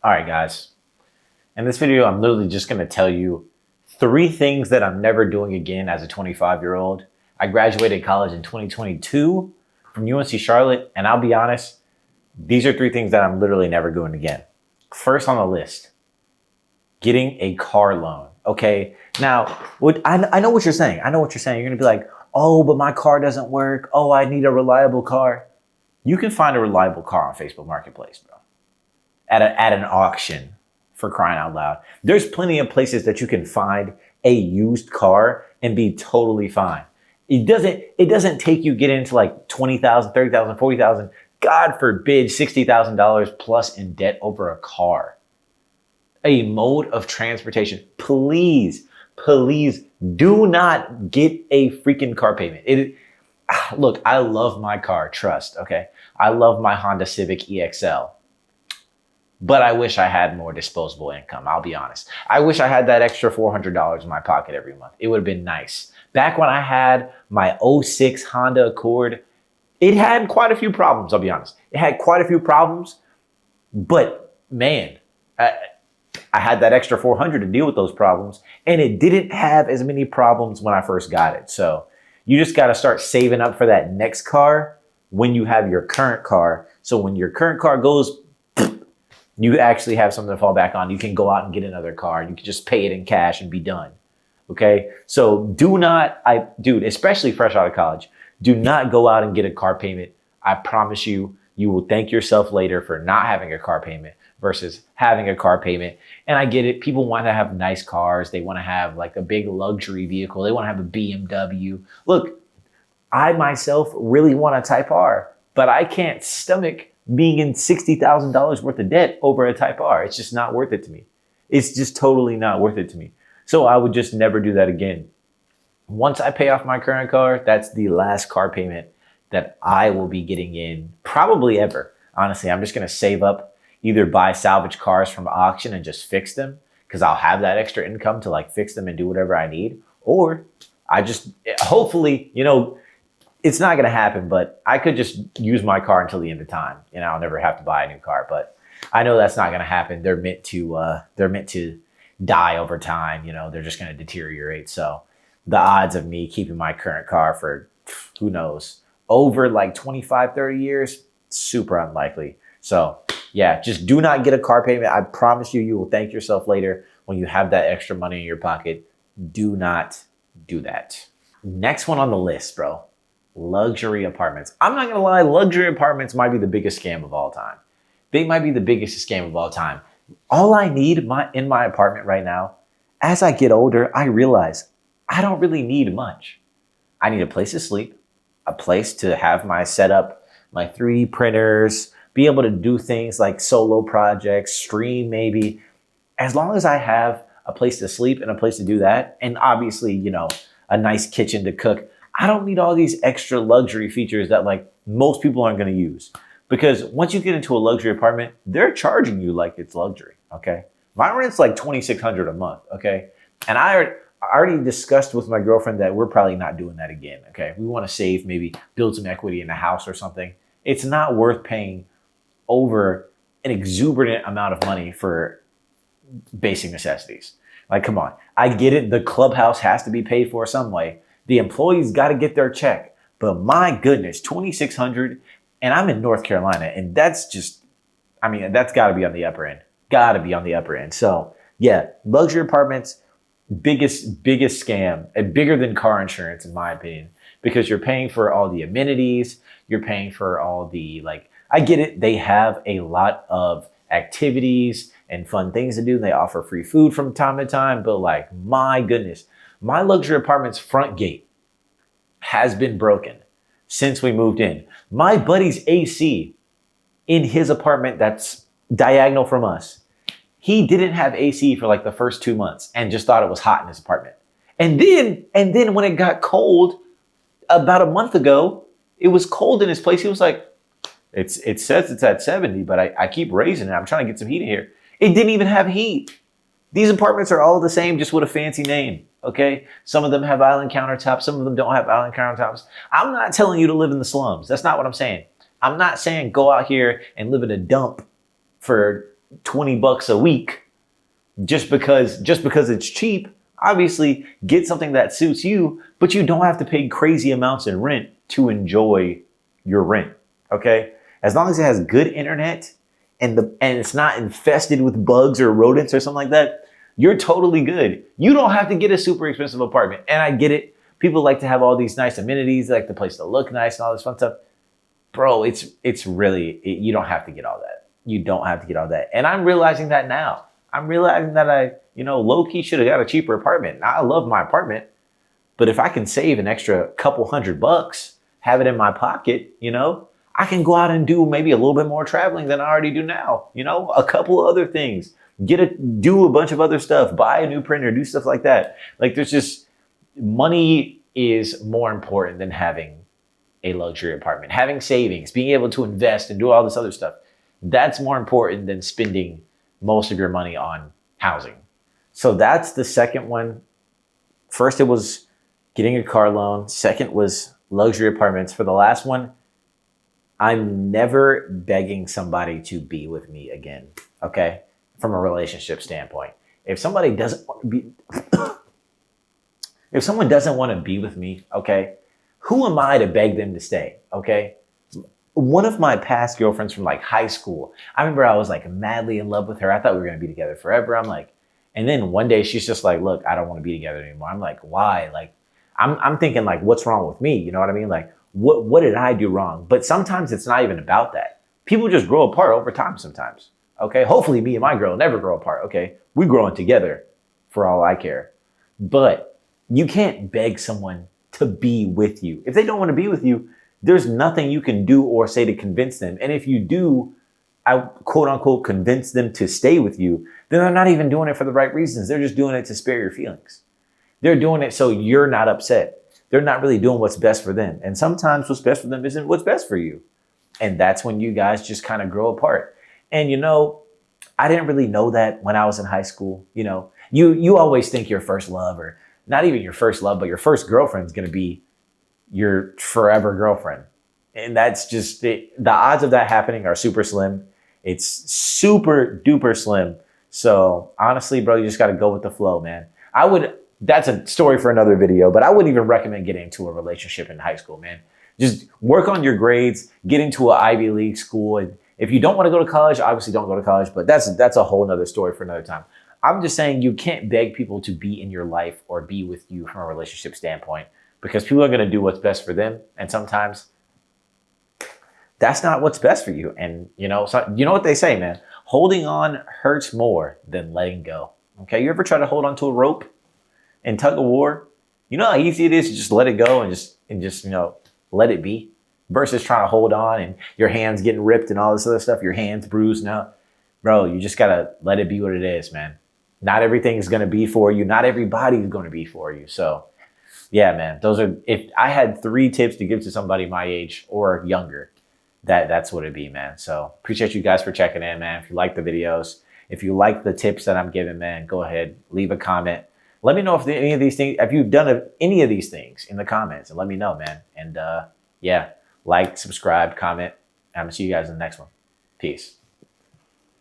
All right, guys. In this video, I'm literally just going to tell you 3 things that I'm never doing again as a 25-year-old. I graduated college in 2022 from UNC Charlotte, and I'll be honest, these are 3 things that I'm literally never doing again. First on the list, getting a car loan. Okay, now, I know what you're saying. I know what you're saying. You're going to be like, oh, but my car doesn't work. Oh, I need a reliable car. You can find a reliable car on Facebook Marketplace, bro. At an auction, for crying out loud. There's plenty of places that you can find a used car and be totally fine. It doesn't take you getting into like 20,000, 30,000, 40,000, God forbid, $60,000 plus in debt over a car. A mode of transportation. Please do not get a freaking car payment. Look, I love my car, trust, okay? I love my Honda Civic EXL. But I wish I had more disposable income, I'll be honest. I wish I had that extra $400 in my pocket every month. It would have been nice. Back when I had my '06 Honda Accord, it had quite a few problems, I'll be honest. It had quite a few problems, but man, I had that extra $400 to deal with those problems, and it didn't have as many problems when I first got it. So you just got to start saving up for that next car when you have your current car. So when your current car goes, you actually have something to fall back on. You can go out and get another car. You can just pay it in cash and be done. Okay? So dude, especially fresh out of college, do not go out and get a car payment. I promise you, you will thank yourself later for not having a car payment versus having a car payment. And I get it. People want to have nice cars. They want to have like a big luxury vehicle. They want to have a BMW. Look, I myself really want a Type R, but I can't stomach being in $60,000 worth of debt over a Type R. It's just not worth it to me. It's just totally not worth it to me. So I would just never do that again. Once I pay off my current car, that's the last car payment that I will be getting in probably ever. Honestly, I'm just going to save up, either buy salvage cars from auction and just fix them because I'll have that extra income to like fix them and do whatever I need. Or I just, hopefully, it's not going to happen, but I could just use my car until the end of time and I'll never have to buy a new car. But I know that's not going to happen. They're meant to die over time. They're just going to deteriorate. So the odds of me keeping my current car for, who knows, over like 25, 30 years, super unlikely. So yeah, just do not get a car payment. I promise you, you will thank yourself later when you have that extra money in your pocket. Do not do that. Next one on the list, bro. Luxury apartments. I'm not gonna lie, luxury apartments might be the biggest scam of all time. They might be the biggest scam of all time. All I need in my apartment right now, as I get older, I realize I don't really need much. I need a place to sleep, a place to have my setup, my 3D printers, be able to do things like solo projects, stream maybe. As long as I have a place to sleep and a place to do that, and obviously, a nice kitchen to cook, I don't need all these extra luxury features that like most people aren't going to use. Because once you get into a luxury apartment, they're charging you like it's luxury, okay? My rent's like $2,600 a month, okay? And I already discussed with my girlfriend that we're probably not doing that again, okay? We want to save, maybe build some equity in a house or something. It's not worth paying over an exuberant amount of money for basic necessities. Like, come on. I get it. The clubhouse has to be paid for some way. The employees got to get their check. But my goodness, $2,600, and I'm in North Carolina, and that's just, that's got to be on the upper end. Got to be on the upper end. So yeah, luxury apartments, biggest scam, and bigger than car insurance in my opinion, because you're paying for all the amenities, you're paying for all the, I get it. They have a lot of activities and fun things to do. They offer free food from time to time, but my goodness, my luxury apartment's front gate has been broken since we moved in. My buddy's AC in his apartment that's diagonal from us, he didn't have AC for like the first 2 months and just thought it was hot in his apartment. And then when it got cold about a month ago, it was cold in his place. He was like, it says it's at 70, but I keep raising it. I'm trying to get some heat in here. It didn't even have heat. These apartments are all the same, just with a fancy name, okay? Some of them have island countertops. Some of them don't have island countertops. I'm not telling you to live in the slums. That's not what I'm saying. I'm not saying go out here and live in a dump for $20 a week just because it's cheap. Obviously, get something that suits you, but you don't have to pay crazy amounts in rent to enjoy your rent. Okay? As long as it has good internet and it's not infested with bugs or rodents or something like that, you're totally good. You don't have to get a super expensive apartment. And I get it. People like to have all these nice amenities, like the place to look nice and all this fun stuff. Bro, it's really, you don't have to get all that. You don't have to get all that. And I'm realizing that now. I'm realizing that I, low-key should have got a cheaper apartment. Now, I love my apartment, but if I can save an extra couple $100, have it in my pocket, I can go out and do maybe a little bit more traveling than I already do now. A couple of other things. Do a bunch of other stuff, buy a new printer, do stuff like that. Like there's just, money is more important than having a luxury apartment. Having savings, being able to invest and do all this other stuff, that's more important than spending most of your money on housing. So that's the second one. First, it was getting a car loan. Second was luxury apartments. For the last one, I'm never begging somebody to be with me again, okay? From a relationship standpoint. If somebody doesn't want to be, if someone doesn't want to be with me, okay, who am I to beg them to stay, okay? One of my past girlfriends from like high school, I remember I was like madly in love with her. I thought we were going to be together forever. I'm like, and then one day she's just like, look, I don't want to be together anymore. I'm like, why? Like, I'm thinking like, what's wrong with me? You know what I mean? Like, what did I do wrong? But sometimes it's not even about that. People just grow apart over time sometimes. Okay, hopefully me and my girl never grow apart. Okay, we're growing together for all I care. But you can't beg someone to be with you. If they don't want to be with you, there's nothing you can do or say to convince them. And if you do, I quote unquote convince them to stay with you, then they're not even doing it for the right reasons. They're just doing it to spare your feelings. They're doing it so you're not upset. They're not really doing what's best for them. And sometimes what's best for them isn't what's best for you. And that's when you guys just kind of grow apart. And I didn't really know that when I was in high school. You always think your first love, or not even your first love, but your first girlfriend's going to be your forever girlfriend. And that's just, the odds of that happening are super slim. It's super duper slim. So honestly, bro, you just got to go with the flow, man. That's a story for another video, but I wouldn't even recommend getting into a relationship in high school, man. Just work on your grades, get into an Ivy League school. And if you don't want to go to college, obviously don't go to college, but that's a whole nother story for another time. I'm just saying you can't beg people to be in your life or be with you from a relationship standpoint, because people are going to do what's best for them. And sometimes that's not what's best for you. And so, you know what they say, man, holding on hurts more than letting go. Okay. You ever try to hold on to a rope and tug of war? You know how easy it is to just let it go and just let it be, versus trying to hold on and your hands getting ripped and all this other stuff, your hands bruised. No, bro, you just got to let it be what it is, man. Not everything is going to be for you. Not everybody is going to be for you. So yeah, man, if I had 3 tips to give to somebody my age or younger, that's what it'd be, man. So appreciate you guys for checking in, man. If you like the videos, if you like the tips that I'm giving, man, go ahead, leave a comment. Let me know if any of these things, if you've done any of these things in the comments, and let me know, man. And yeah, like, subscribe, comment. I'm gonna see you guys in the next one. Peace.